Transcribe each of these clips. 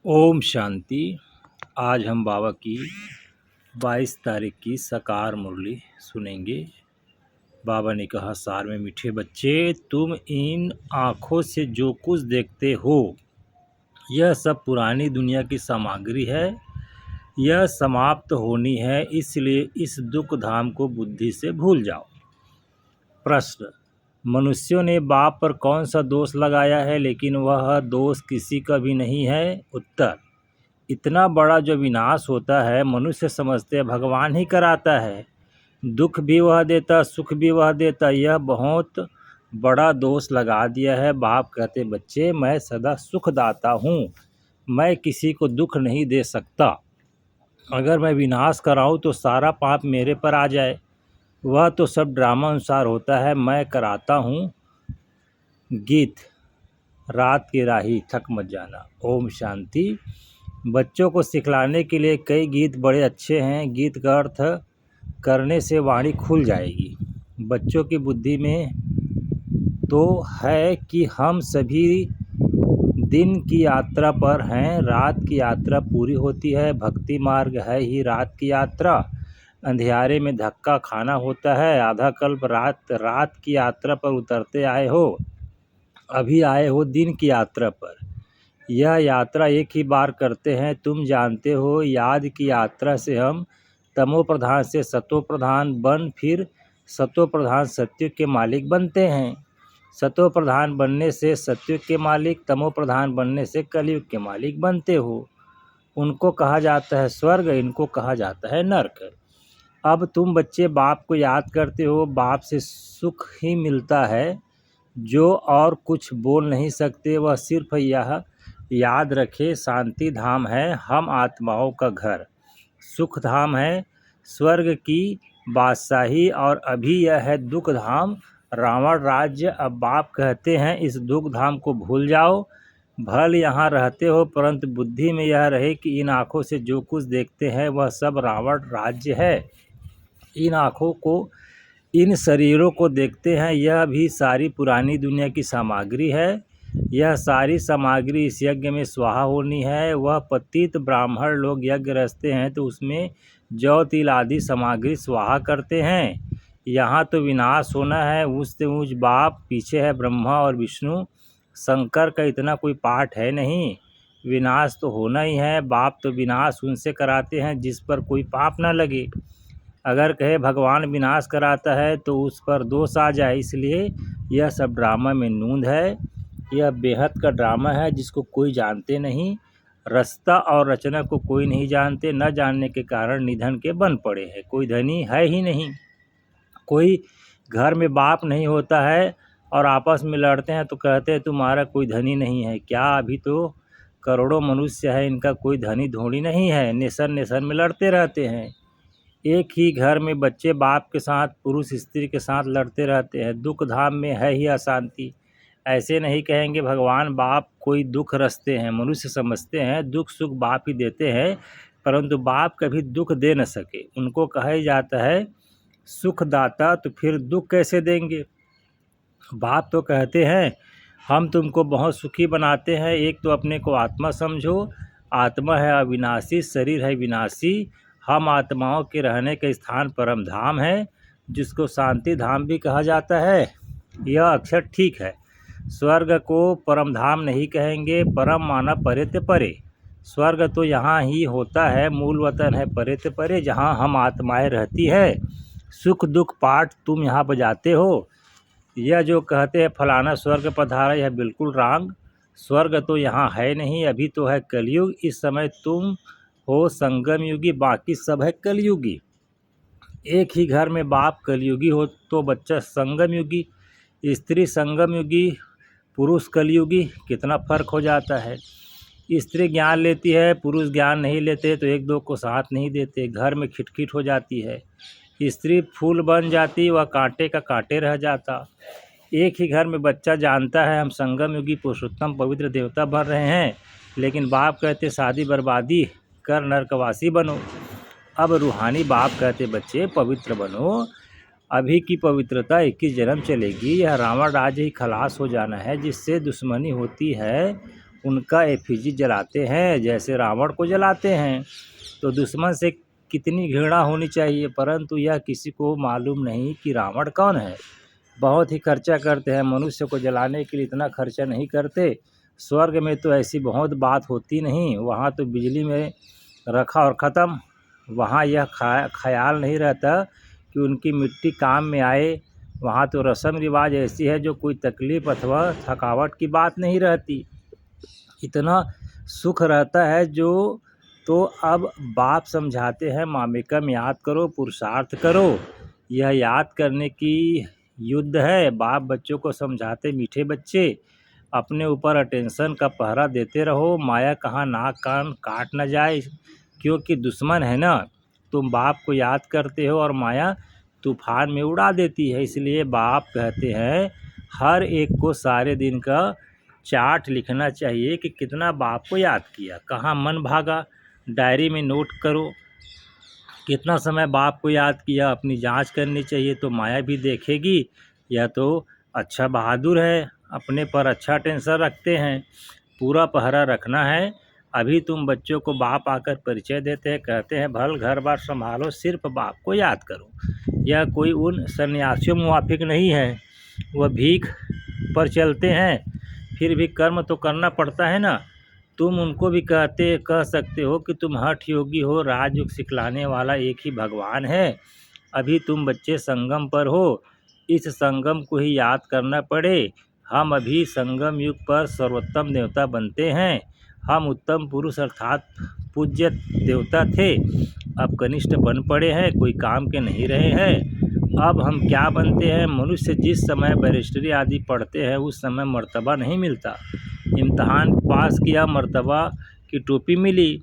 ओम शांति। आज हम बाबा की 22 तारीख की साकार मुरली सुनेंगे। बाबा ने कहा, सार में मीठे बच्चे, तुम इन आँखों से जो कुछ देखते हो यह सब पुरानी दुनिया की सामग्री है। यह समाप्त होनी है, इसलिए इस दुख धाम को बुद्धि से भूल जाओ। प्रश्न: मनुष्यों ने बाप पर कौन सा दोष लगाया है, लेकिन वह दोष किसी का भी नहीं है? उत्तर: इतना बड़ा जो विनाश होता है मनुष्य समझते हैं भगवान ही कराता है। दुख भी वह देता, सुख भी वह देता। यह बहुत बड़ा दोष लगा दिया है। बाप कहते, बच्चे मैं सदा सुखदाता हूँ, मैं किसी को दुख नहीं दे सकता। अगर मैं विनाश कराऊँ तो सारा पाप मेरे पर आ जाए। वह तो सब ड्रामा अनुसार होता है, मैं कराता हूँ। गीत: रात की राही थक मत जाना। ओम शांति। बच्चों को सिखलाने के लिए कई गीत बड़े अच्छे हैं। गीत का अर्थ करने से वाणी खुल जाएगी। बच्चों की बुद्धि में तो है कि हम सभी दिन की यात्रा पर हैं। रात की यात्रा पूरी होती है। भक्ति मार्ग है ही रात की यात्रा। अंधियारे में धक्का खाना होता है। आधा कल्प रात की यात्रा पर उतरते आए हो, अभी आए हो दिन की यात्रा पर। यह यात्रा एक ही बार करते हैं, तुम जानते हो। याद की यात्रा से हम तमो प्रधान से सतो प्रधान बन फिर सतो प्रधान सत्युग के मालिक बनते हैं। सतो प्रधान बनने से सत्युग के मालिक, तमो प्रधान बनने से कलयुग के मालिक बनते हो। उनको कहा जाता है स्वर्ग, इनको कहा जाता है नर्क। अब तुम बच्चे बाप को याद करते हो, बाप से सुख ही मिलता है जो और कुछ बोल नहीं सकते। वह सिर्फ यह याद रखे, शांति धाम है हम आत्माओं का घर, सुख धाम है स्वर्ग की बादशाही, और अभी यह है दुख धाम रावण राज्य। अब बाप कहते हैं इस दुख धाम को भूल जाओ। भल यहाँ रहते हो, परंतु बुद्धि में यह रहे कि इन आँखों से जो कुछ देखते हैं वह सब रावण राज्य है। इन आँखों को, इन शरीरों को देखते हैं, यह भी सारी पुरानी दुनिया की सामग्री है। यह सारी सामग्री इस यज्ञ में स्वाहा होनी है। वह पतित ब्राह्मण लोग यज्ञ रचते हैं तो उसमें जौ तिल आदि सामग्री स्वाहा करते हैं। यहाँ तो विनाश होना है। ऊँच से ऊँच बाप, पीछे है ब्रह्मा और विष्णु, शंकर का इतना कोई पाठ है नहीं। विनाश तो होना ही है। बाप तो विनाश उनसे कराते हैं जिस पर कोई पाप ना लगे। अगर कहे भगवान विनाश कराता है तो उस पर दोष आ जाए, इसलिए यह सब ड्रामा में नूंद है। यह बेहद का ड्रामा है जिसको कोई जानते नहीं। रचता और रचना को कोई नहीं जानते। न जानने के कारण निधन के बन पड़े हैं। कोई धनी है ही नहीं। कोई घर में बाप नहीं होता है और आपस में लड़ते हैं तो कहते हैं तुम्हारा कोई धनी नहीं है। क्या अभी तो करोड़ों मनुष्य है, इनका कोई धनी धोनी नहीं है। नेशन नेशन में लड़ते रहते हैं। एक ही घर में बच्चे बाप के साथ, पुरुष स्त्री के साथ लड़ते रहते हैं। दुख धाम में है ही अशांति। ऐसे नहीं कहेंगे भगवान बाप कोई दुख रचते हैं। मनुष्य समझते हैं दुख सुख बाप ही देते हैं, परंतु बाप कभी दुख दे न सके। उनको कहा जाता है सुखदाता, तो फिर दुख कैसे देंगे? बाप तो कहते हैं हम तुमको बहुत सुखी बनाते हैं। एक तो अपने को आत्मा समझो। आत्मा है अविनाशी, शरीर है विनाशी। हम आत्माओं के रहने का स्थान परम धाम है, जिसको शांति धाम भी कहा जाता है। यह अक्षर ठीक है। स्वर्ग को परम धाम नहीं कहेंगे। परम माना परे ते परे। स्वर्ग तो यहाँ ही होता है, मूल वतन है परे ते परे, जहाँ हम आत्माएं रहती है। सुख दुख पाठ तुम यहाँ बजाते हो। यह जो कहते हैं फलाना स्वर्ग पधारा, यह बिल्कुल रॉन्ग। स्वर्ग तो यहाँ है नहीं। अभी तो है कलयुग। इस समय तुम हो संगम युगी, बाकी सब है कलयुगी। एक ही घर में बाप कलयुगी हो तो बच्चा संगम युगी, स्त्री संगम युगी, पुरुष कलयुगी। कितना फ़र्क हो जाता है। स्त्री ज्ञान लेती है, पुरुष ज्ञान नहीं लेते तो एक दो को साथ नहीं देते। घर में खिटखिट हो जाती है। स्त्री फूल बन जाती, वह कांटे का कांटे रह जाता। एक ही घर में बच्चा जानता है हम संगम युगी पुरुषोत्तम पवित्र देवता बन रहे हैं, लेकिन बाप कहते शादी बर्बादी कर नरकवासी बनो। अब रूहानी बाप कहते बच्चे पवित्र बनो। अभी की पवित्रता 21 जन्म चलेगी। यह रावण राज्य ही खलास हो जाना है। जिससे दुश्मनी होती है उनका एफिजी जलाते हैं जैसे रावण को जलाते हैं। तो दुश्मन से कितनी घृणा होनी चाहिए, परंतु यह किसी को मालूम नहीं कि रावण कौन है। बहुत ही खर्चा करते हैं, मनुष्य को जलाने के लिए इतना खर्चा नहीं करते। स्वर्ग में तो ऐसी बहुत बात होती नहीं, वहाँ तो बिजली में रखा और ख़त्म। वहाँ यह ख्याल नहीं रहता कि उनकी मिट्टी काम में आए। वहाँ तो रस्म रिवाज ऐसी है जो कोई तकलीफ़ अथवा थकावट की बात नहीं रहती, इतना सुख रहता है जो। तो अब बाप समझाते हैं मामेकम याद करो, पुरुषार्थ करो। यह याद करने की युद्ध है। बाप बच्चों को समझाते, मीठे बच्चे अपने ऊपर अटेंशन का पहरा देते रहो, माया कहाँ नाक कान काट न जाए, क्योंकि दुश्मन है ना। तुम बाप को याद करते हो और माया तूफान में उड़ा देती है। इसलिए बाप कहते हैं हर एक को सारे दिन का चार्ट लिखना चाहिए कि कितना बाप को याद किया, कहाँ मन भागा, डायरी में नोट करो। कितना समय बाप को याद किया, अपनी जांच करनी चाहिए, तो माया भी देखेगी यह तो अच्छा बहादुर है, अपने पर अच्छा टेंशन रखते हैं। पूरा पहरा रखना है। अभी तुम बच्चों को बाप आकर परिचय देते हैं, कहते हैं भल घर बार संभालो, सिर्फ बाप को याद करो। यह कोई उन सन्यासियों मुआफिक नहीं है, वह भीख पर चलते हैं, फिर भी कर्म तो करना पड़ता है ना। तुम उनको भी कह सकते हो कि तुम हठ योगी हो, राजयोग सिखलाने वाला एक ही भगवान है। अभी तुम बच्चे संगम पर हो, इस संगम को ही याद करना पड़े। हम अभी संगम युग पर सर्वोत्तम देवता बनते हैं। हम उत्तम पुरुष अर्थात पूज्य देवता थे, अब कनिष्ठ बन पड़े हैं, कोई काम के नहीं रहे हैं। अब हम क्या बनते हैं? मनुष्य जिस समय बैरिस्टरी आदि पढ़ते हैं उस समय मर्तबा नहीं मिलता। इम्तहान पास किया, मर्तबा की टोपी मिली,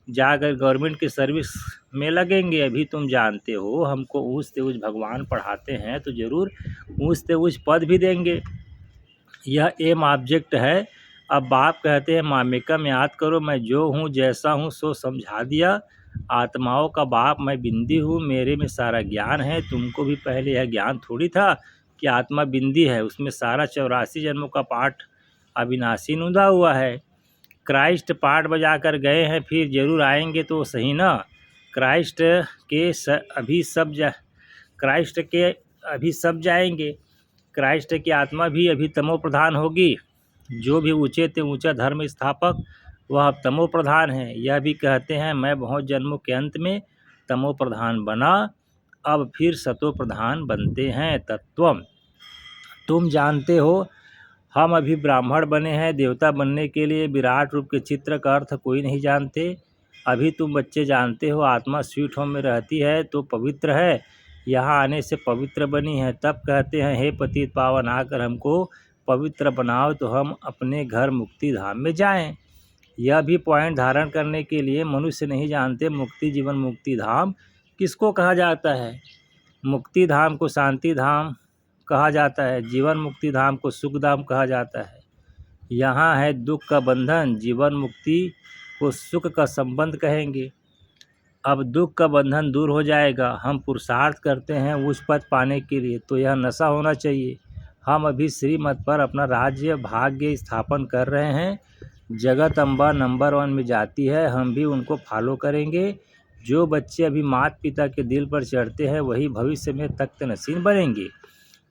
जाकर गवर्नमेंट की सर्विस में लगेंगे। अभी तुम जानते हो हमको ऊँच से ऊँच भगवान पढ़ाते हैं तो ज़रूर ऊँच से ऊँच पद भी देंगे। यह एम ऑब्जेक्ट है। अब बाप कहते हैं मामेकम याद करो, मैं जो हूँ जैसा हूँ सो समझा दिया। आत्माओं का बाप मैं बिंदी हूँ, मेरे में सारा ज्ञान है। तुमको भी पहले यह ज्ञान थोड़ी था कि आत्मा बिंदी है, उसमें सारा 84 जन्मों का पाठ अविनाशी नुदा हुआ है। क्राइस्ट पाठ बजा कर गए हैं, फिर ज़रूर आएंगे तो सही ना। क्राइस्ट के अभी सब जाएंगे। क्राइस्ट की आत्मा भी अभी तमो प्रधान होगी। जो भी ऊंचे ते ऊंचा धर्म स्थापक वह अब तमो प्रधान है। यह भी कहते हैं मैं बहुत जन्मों के अंत में तमो प्रधान बना, अब फिर सतो प्रधान बनते हैं। तत्वम तुम जानते हो, हम अभी ब्राह्मण बने हैं। देवता बनने के लिए विराट रूप के चित्र का अर्थ कोई नहीं जानते। अभी तुम बच्चे जानते हो आत्मा स्वीट होम में रहती है तो पवित्र है, यहाँ आने से पवित्र बनी है। तब कहते हैं हे पतित पावन, आकर हमको पवित्र बनाओ तो हम अपने घर मुक्ति धाम में जाएं। यह भी पॉइंट धारण करने के लिए मनुष्य नहीं जानते मुक्ति जीवन मुक्ति धाम किसको कहा जाता है। मुक्ति धाम को शांति धाम कहा जाता है, जीवन मुक्ति धाम को सुख धाम कहा जाता है। यहाँ है दुख का बंधन, जीवन मुक्ति को सुख का संबंध कहेंगे। अब दुख का बंधन दूर हो जाएगा। हम पुरुषार्थ करते हैं उस पद पाने के लिए, तो यह नशा होना चाहिए। हम अभी श्रीमत पर अपना राज्य भाग्य स्थापन कर रहे हैं। जगत अम्बा नंबर 1 में जाती है, हम भी उनको फॉलो करेंगे। जो बच्चे अभी माता पिता के दिल पर चढ़ते हैं वही भविष्य में तख्त नसीन बनेंगे।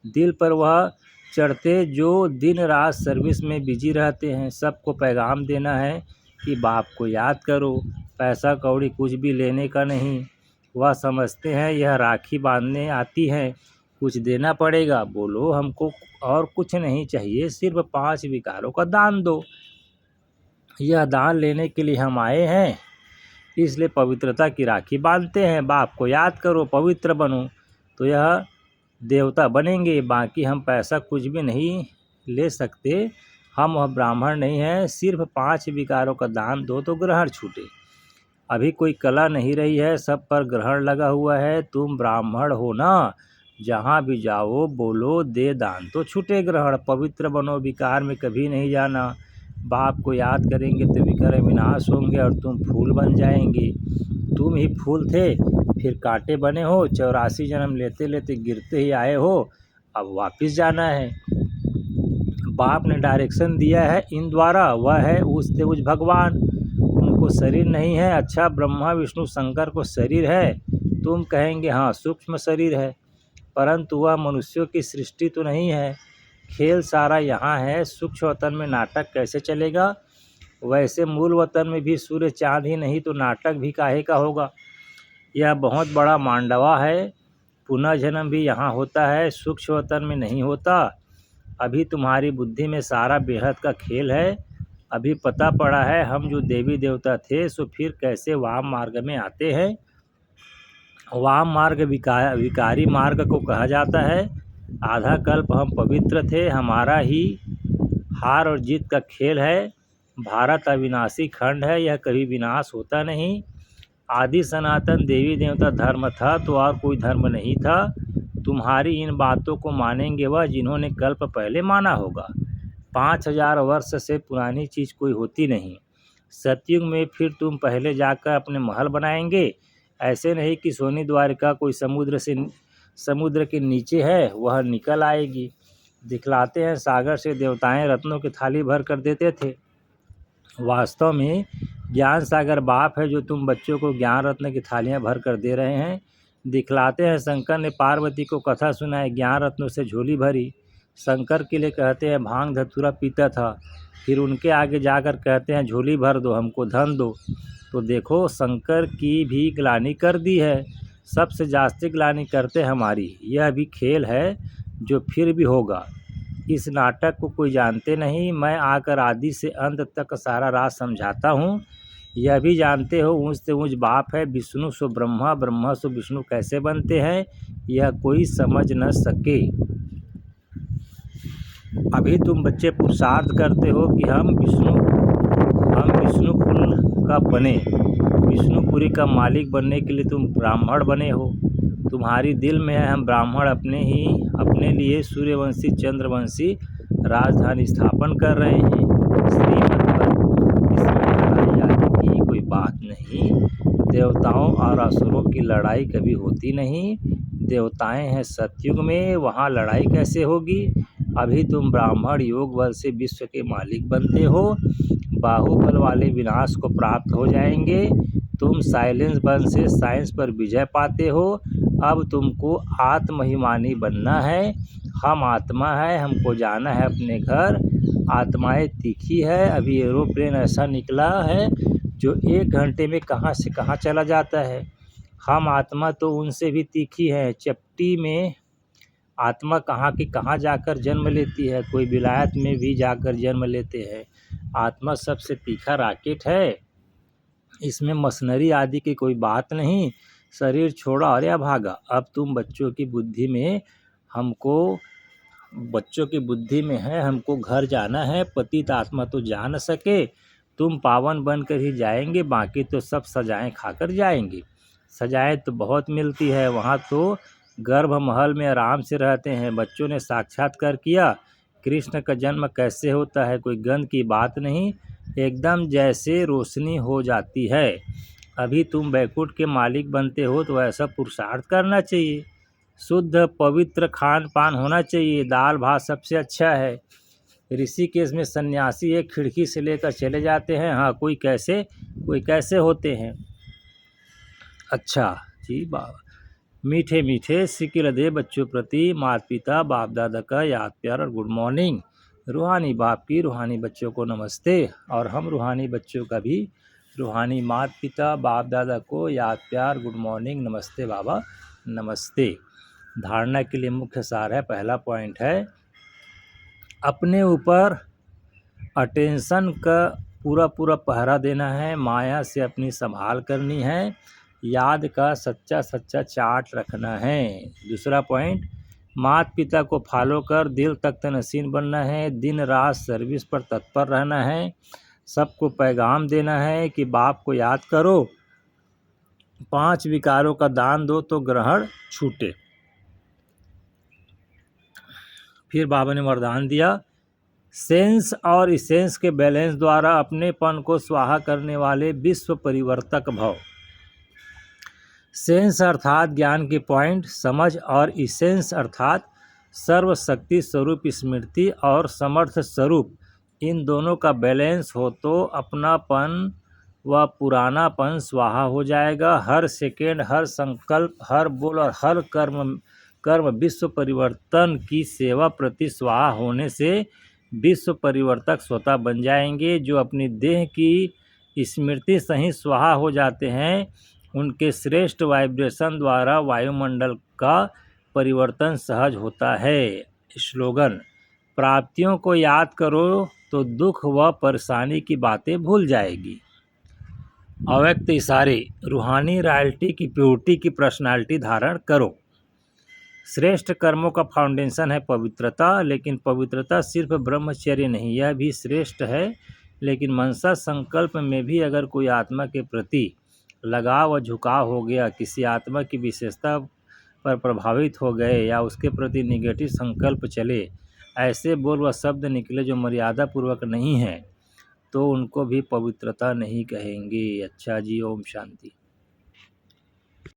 दिल पर वह चढ़ते जो दिन रात सर्विस में बिजी रहते हैं। सबको पैगाम देना है कि बाप को याद करो, पैसा कौड़ी कुछ भी लेने का नहीं। वह समझते हैं यह राखी बांधने आती है, कुछ देना पड़ेगा। बोलो हमको और कुछ नहीं चाहिए, सिर्फ 5 विकारों का दान दो। यह दान लेने के लिए हम आए हैं, इसलिए पवित्रता की राखी बांधते हैं। बाप को याद करो, पवित्र बनो, तो यह देवता बनेंगे। बाकी हम पैसा कुछ भी नहीं ले सकते, हम वह ब्राह्मण नहीं हैं। सिर्फ 5 विकारों का दान दो तो ग्रहण छूटे। अभी कोई कला नहीं रही है, सब पर ग्रहण लगा हुआ है। तुम ब्राह्मण हो ना, जहाँ भी जाओ बोलो दे दान तो छूटे ग्रहण। पवित्र बनो, विकार में कभी नहीं जाना। बाप को याद करेंगे तो विकार विनाश होंगे और तुम फूल बन जाएंगे। तुम ही फूल थे, फिर कांटे बने हो। 84 जन्म लेते लेते गिरते ही आए हो, अब वापस जाना है। बाप ने डायरेक्शन दिया है इन द्वारा, वह है उस तेज भगवान। उनको शरीर नहीं है। अच्छा, ब्रह्मा विष्णु शंकर को शरीर है। तुम कहेंगे हाँ सूक्ष्म शरीर है, परंतु वह मनुष्यों की सृष्टि तो नहीं है। खेल सारा यहाँ है। सूक्ष्म वतन में नाटक कैसे चलेगा? वैसे मूल वतन में भी सूर्य चाँद ही नहीं तो नाटक भी काहे का होगा। यह बहुत बड़ा मांडवा है। पुनः जन्म भी यहाँ होता है, सूक्ष्म वतन में नहीं होता। अभी तुम्हारी बुद्धि में सारा बेहद का खेल है। अभी पता पड़ा है हम जो देवी देवता थे सो फिर कैसे वाम मार्ग में आते हैं। वाम मार्ग विकारी मार्ग को कहा जाता है। आधा कल्प हम पवित्र थे। हमारा ही हार और जीत का खेल है। भारत अविनाशी खंड है, यह कभी विनाश होता नहीं। आदि सनातन देवी देवता धर्म था तो और कोई धर्म नहीं था। तुम्हारी इन बातों को मानेंगे वह जिन्होंने कल्प पहले माना होगा। 5000 वर्ष से पुरानी चीज़ कोई होती नहीं। सतयुग में फिर तुम पहले जाकर अपने महल बनाएंगे। ऐसे नहीं कि सोनी द्वारिका कोई समुद्र के नीचे है, वह निकल आएगी। दिखलाते हैं सागर से देवताएं रत्नों की थाली भर कर देते थे। वास्तव में ज्ञान सागर बाप है जो तुम बच्चों को ज्ञान रत्न की थालियां भर कर दे रहे हैं। दिखलाते हैं शंकर ने पार्वती को कथा सुनाई, ज्ञान रत्नों से झोली भरी। शंकर के लिए कहते हैं भांग धतूरा पीता था, फिर उनके आगे जाकर कहते हैं झोली भर दो, हमको धन दो। तो देखो शंकर की भी ग्लानि कर दी है। सबसे जास्ती ग्लानि करते हमारी। यह भी खेल है जो फिर भी होगा। इस नाटक को कोई जानते नहीं। मैं आकर आदि से अंत तक सारा राज समझाता हूँ। यह भी जानते हो ऊंच से ऊंच बाप है। विष्णु सो ब्रह्मा, ब्रह्मा सो विष्णु कैसे बनते हैं यह कोई समझ न सके। अभी तुम बच्चे पुरुषार्थ करते हो कि हम विष्णुपुर का बने। विष्णुपुरी का मालिक बनने के लिए तुम ब्राह्मण बने हो। तुम्हारी दिल में है हम ब्राह्मण अपने लिए सूर्यवंशी चंद्रवंशी राजधानी स्थापन कर रहे हैं। श्रीमत पर इसमें लड़ाई आदि की कोई बात नहीं। देवताओं और असुरों की लड़ाई कभी होती नहीं। देवताएं हैं सतयुग में, वहाँ लड़ाई कैसे होगी। अभी तुम ब्राह्मण योग बल से विश्व के मालिक बनते हो। बाहुबल वाले विनाश को प्राप्त हो जाएंगे। तुम साइलेंस बल से साइंस पर विजय पाते हो। अब तुमको आत्महिमानी बनना है। हम आत्मा है, हमको जाना है अपने घर। आत्माएं तीखी है। अभी एरोप्लेन ऐसा निकला है जो 1 घंटे में कहाँ से कहाँ चला जाता है। हम आत्मा तो उनसे भी तीखी है। चपटी में आत्मा कहाँ की कहाँ जाकर जन्म लेती है। कोई विलायत में भी जाकर जन्म लेते हैं। आत्मा सबसे तीखा रॉकेट है। इसमें मशीनरी आदि की कोई बात नहीं। शरीर छोड़ा और या भागा। अब तुम बच्चों की बुद्धि में है हमको घर जाना है। पतित आत्मा तो जा न सके। तुम पावन बनकर ही जाएंगे, बाकी तो सब सजाएं खाकर जाएंगे। सजाएं तो बहुत मिलती है। वहाँ तो गर्भ महल में आराम से रहते हैं। बच्चों ने साक्षात्कार किया कृष्ण का जन्म कैसे होता है। कोई गंध की बात नहीं, एकदम जैसे रोशनी हो जाती है। अभी तुम बैकुंठ के मालिक बनते हो तो ऐसा पुरुषार्थ करना चाहिए। शुद्ध पवित्र खान पान होना चाहिए। दाल भात सबसे अच्छा है। ऋषिकेश में सन्यासी एक खिड़की से लेकर चले जाते हैं। हाँ, कोई कैसे होते हैं। अच्छा जी बाबा। मीठे मीठे सिकिल दे बच्चों प्रति माता पिता बाप दादा का याद प्यार और गुड मॉर्निंग। रूहानी बाप की रूहानी बच्चों को नमस्ते। और हम रूहानी बच्चों का भी रूहानी माता पिता बाप दादा को याद प्यार गुड मॉर्निंग नमस्ते बाबा नमस्ते। धारणा के लिए मुख्य सार है। पहला पॉइंट है अपने ऊपर अटेंशन का पूरा पहरा देना है। माया से अपनी संभाल करनी है। याद का सच्चा चार्ट रखना है। दूसरा पॉइंट माता पिता को फॉलो कर दिल तख्त नसीन बनना है। दिन रात सर्विस पर तत्पर रहना है। सबको पैगाम देना है कि बाप को याद करो। 5 विकारों का दान दो तो ग्रहण छूटे। फिर बाबा ने वरदान दिया सेंस और इसेंस के बैलेंस द्वारा अपनेपन को स्वाहा करने वाले विश्व परिवर्तक भव। सेंस अर्थात ज्ञान के पॉइंट समझ और इसेंस अर्थात सर्वशक्ति स्वरूप स्मृति और समर्थ स्वरूप, इन दोनों का बैलेंस हो तो अपनापन व पुरानापन स्वाहा हो जाएगा। हर सेकेंड, हर संकल्प, हर बोल और हर कर्म विश्व परिवर्तन की सेवा प्रति स्वाहा होने से विश्व परिवर्तक स्वतः बन जाएंगे। जो अपनी देह की स्मृति सही स्वाहा हो जाते हैं, उनके श्रेष्ठ वाइब्रेशन द्वारा वायुमंडल का परिवर्तन सहज होता है। स्लोगन: प्राप्तियों को याद करो तो दुख व परेशानी की बातें भूल जाएगी। अव्यक्त इशारे: रूहानी रॉयल्टी की प्योरिटी की पर्सनालिटी धारण करो। श्रेष्ठ कर्मों का फाउंडेशन है पवित्रता, लेकिन पवित्रता सिर्फ ब्रह्मचर्य नहीं, यह भी श्रेष्ठ है। लेकिन मनसा संकल्प में भी अगर कोई आत्मा के प्रति लगाव व झुकाव हो गया, किसी आत्मा की विशेषता पर प्रभावित हो गए या उसके प्रति निगेटिव संकल्प चले, ऐसे बोल व शब्द निकले जो मर्यादा पूर्वक नहीं है, तो उनको भी पवित्रता नहीं कहेंगे। अच्छा जी, ओम शांति।